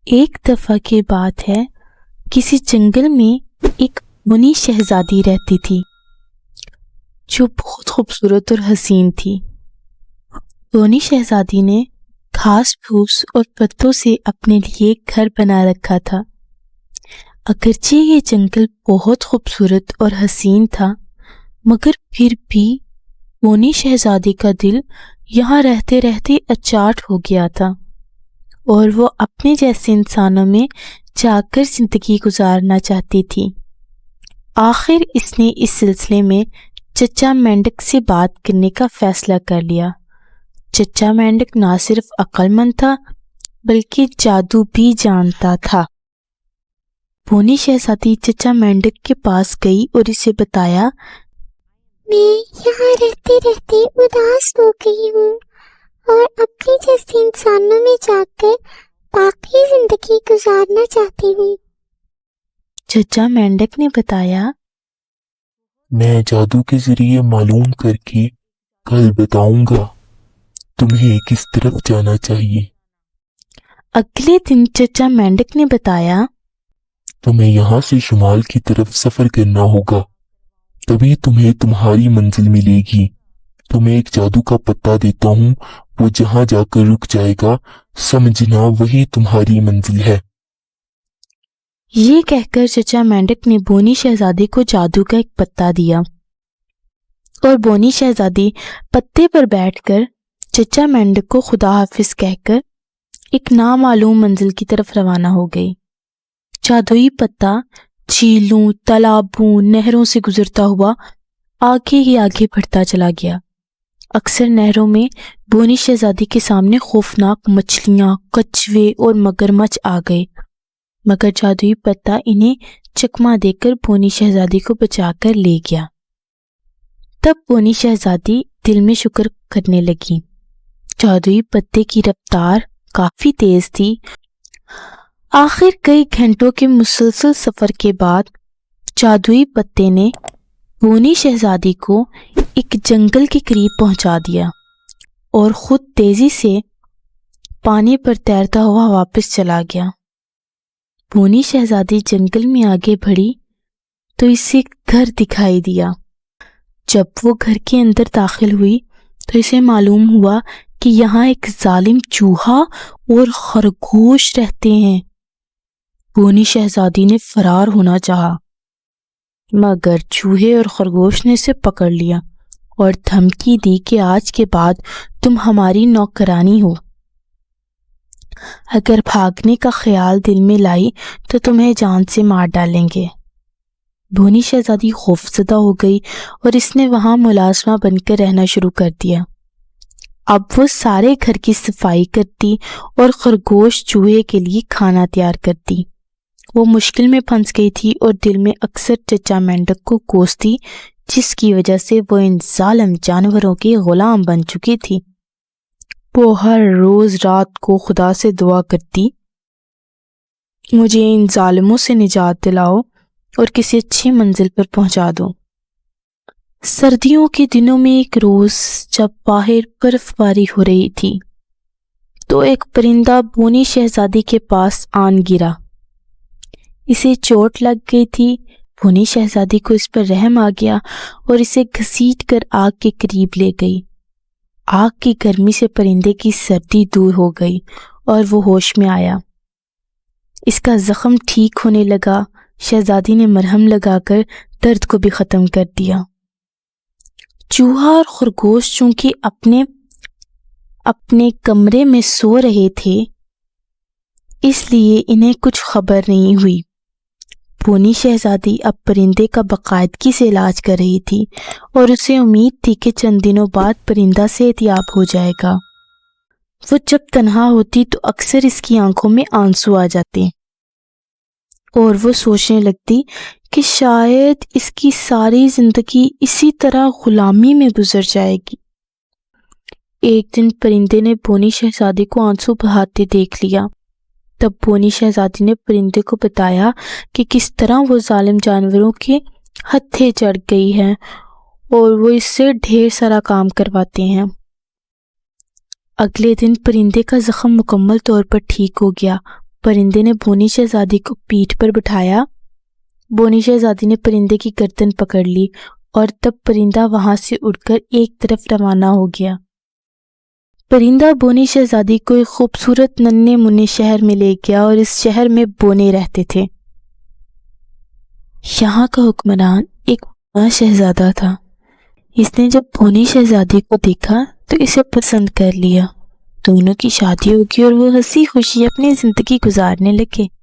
ایک دفعہ کی بات ہے، کسی جنگل میں ایک بونی شہزادی رہتی تھی جو بہت خوبصورت اور حسین تھی۔ بونی شہزادی نے گھاس پھوس اور پتوں سے اپنے لیے گھر بنا رکھا تھا۔ اگرچہ یہ جنگل بہت خوبصورت اور حسین تھا، مگر پھر بھی بونی شہزادی کا دل یہاں رہتے رہتے اچاٹ ہو گیا تھا اور وہ اپنے جیسے انسانوں میں جا کر زندگی گزارنا چاہتی تھی۔ آخر اس نے اس سلسلے میں چچا مینڈک سے بات کرنے کا فیصلہ کر لیا۔ چچا مینڈک نہ صرف عقل مند تھا بلکہ جادو بھی جانتا تھا۔ بونی شہزادی چچا مینڈک کے پاس گئی اور اسے بتایا، میں یہاں رہتے رہتے اداس ہو گئی ہوں اور اپنے جیسے انسانوں میں جا کر باقی زندگی گزارنا چاہتی ہوں۔ چچا مینڈک نے بتایا، میں جادو کے ذریعے معلوم کر کے کل بتاؤں گا تمہیں کس طرف جانا چاہیے۔ اگلے دن چچا مینڈک نے بتایا، تمہیں یہاں سے شمال کی طرف سفر کرنا ہوگا، تبھی تمہیں تمہاری منزل ملے گی۔ تمہیں ایک جادو کا پتہ دیتا ہوں، وہ جہاں جا کر رک جائے گا سمجھنا وہی تمہاری منزل ہے۔ یہ کہہ کر چچا مینڈک نے بونی شہزادی کو جادو کا ایک پتہ دیا اور بونی شہزادی پتے پر بیٹھ کر چچا مینڈک کو خدا حافظ کہہ کر ایک نامعلوم منزل کی طرف روانہ ہو گئی۔ جادوئی پتہ جھیلوں، تالابوں، نہروں سے گزرتا ہوا آگے ہی آگے بڑھتا چلا گیا۔ اکثر نہروں میں بونی شہزادی کے سامنے خوفناک مچھلیاں، کچھوے اور مگرمچھ آ گئے، مگر جادوئی پتہ انہیں چکما دے کر بونی شہزادی کو بچا کر لے گیا۔ تب بونی شہزادی دل میں شکر کرنے لگی۔ جادوئی پتے کی رفتار کافی تیز تھی۔ آخر کئی گھنٹوں کے مسلسل سفر کے بعد جادوئی پتے نے بونی شہزادی کو ایک جنگل کے قریب پہنچا دیا اور خود تیزی سے پانی پر تیرتا ہوا واپس چلا گیا۔ بونی شہزادی جنگل میں آگے بڑھی تو اسے گھر دکھائی دیا۔ جب وہ گھر کے اندر داخل ہوئی تو اسے معلوم ہوا کہ یہاں ایک ظالم چوہا اور خرگوش رہتے ہیں۔ بونی شہزادی نے فرار ہونا چاہا، مگر چوہے اور خرگوش نے اسے پکڑ لیا اور دھمکی دی کہ آج کے بعد تم ہماری نوکرانی ہو۔ اگر بھاگنے کا خیال دل میں لائی تو تمہیں جان سے مار ڈالیں گے۔ بونی شہزادی خوفزدہ ہو گئی اور اس نے وہاں ملازمہ بن کر رہنا شروع کر دیا۔ اب وہ سارے گھر کی صفائی کرتی اور خرگوش چوہے کے لیے کھانا تیار کرتی۔ وہ مشکل میں پھنس گئی تھی اور دل میں اکثر چچا مینڈک کو کوستی، جس کی وجہ سے وہ ان ظالم جانوروں کی غلام بن چکی تھی۔ وہ ہر روز رات کو خدا سے دعا کرتی، مجھے ان ظالموں سے نجات دلاؤ اور کسی اچھی منزل پر پہنچا دو۔ سردیوں کے دنوں میں ایک روز جب باہر برف باری ہو رہی تھی تو ایک پرندہ بونی شہزادی کے پاس آن گرا۔ اسے چوٹ لگ گئی تھی۔ بونی شہزادی کو اس پر رحم آ گیا اور اسے گھسیٹ کر آگ کے قریب لے گئی۔ آگ کی گرمی سے پرندے کی سردی دور ہو گئی اور وہ ہوش میں آیا۔ اس کا زخم ٹھیک ہونے لگا۔ شہزادی نے مرہم لگا کر درد کو بھی ختم کر دیا۔ چوہا اور خرگوش چونکہ اپنے کمرے میں سو رہے تھے، اس لیے انہیں کچھ خبر نہیں ہوئی۔ بونی شہزادی اب پرندے کا باقاعدگی سے علاج کر رہی تھی اور اسے امید تھی کہ چند دنوں بعد پرندہ صحت یاب ہو جائے گا۔ وہ جب تنہا ہوتی تو اکثر اس کی آنکھوں میں آنسو آ جاتے اور وہ سوچنے لگتی کہ شاید اس کی ساری زندگی اسی طرح غلامی میں گزر جائے گی۔ ایک دن پرندے نے بونی شہزادی کو آنسو بہاتے دیکھ لیا۔ تب بونی شہزادی نے پرندے کو بتایا کہ کس طرح وہ ظالم جانوروں کے ہتھے چڑھ گئی ہے اور وہ اس سے ڈھیر سارا کام کرواتے ہیں۔ اگلے دن پرندے کا زخم مکمل طور پر ٹھیک ہو گیا۔ پرندے نے بونی شہزادی کو پیٹھ پر بٹھایا۔ بونی شہزادی نے پرندے کی گردن پکڑ لی اور تب پرندہ وہاں سے اڑ کر ایک طرف روانہ ہو گیا۔ پرندہ بونی شہزادی کو ایک خوبصورت ننھے منھے شہر میں لے گیا اور اس شہر میں بونے رہتے تھے۔ یہاں کا حکمران ایک بونا شہزادہ تھا۔ اس نے جب بونی شہزادی کو دیکھا تو اسے پسند کر لیا۔ دونوں کی شادی ہو گئی اور وہ ہنسی خوشی اپنی زندگی گزارنے لگے۔